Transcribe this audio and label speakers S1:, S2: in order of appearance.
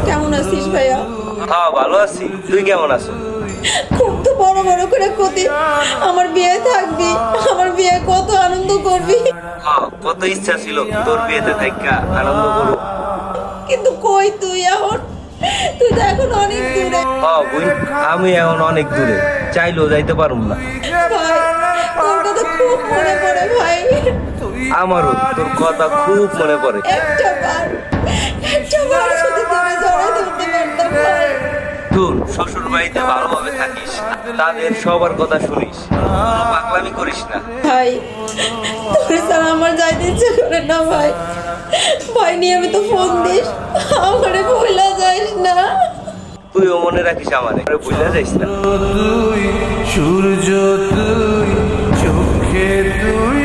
S1: কেমন আছিস ভাইয়া?
S2: হ্যাঁ ভালো আছি, তুই কেমন আছো?
S1: খুব তো বড় বড় করে ক্ষতি, আমার বিয়ে থাকবি, আমার বিয়ে কত আনন্দ করবি।
S2: হ্যাঁ, কত ইচ্ছা ছিল তোর বিয়েতে থাইকা আনন্দ করবো।
S1: কিন্তু কই তুই এখন? তুই তো এখন অনেক দূরে।
S2: হ্যাঁ বোন, আমি এখন অনেক দূরে, চাইলেও যাইতে পারুম না।
S1: ভাই তোর কথা খুব মনে পড়ে ভাই।
S2: আমারও তোর কথা খুব মনে পড়ে।
S1: একটা বার যদি তুমি জড়াই ধরতে পারতাম ভাই।
S2: তোর শ্বশুর বাড়িতে ভালোভাবে থাকিস, তাদের সবার কথা শুনিস, কোনো পাগলামি করিস না।
S1: ভাই তোর ছাড়া আমার যাইতে ইচ্ছে করে না ভাই। ভাই নিয়মিত ফোন দিস, আমারে ভুলা যাইস না।
S2: তুইও মনে রাখিস আমারে, ভুলে যাইস না।
S3: তুই সূর্য, তুই চোখে তুই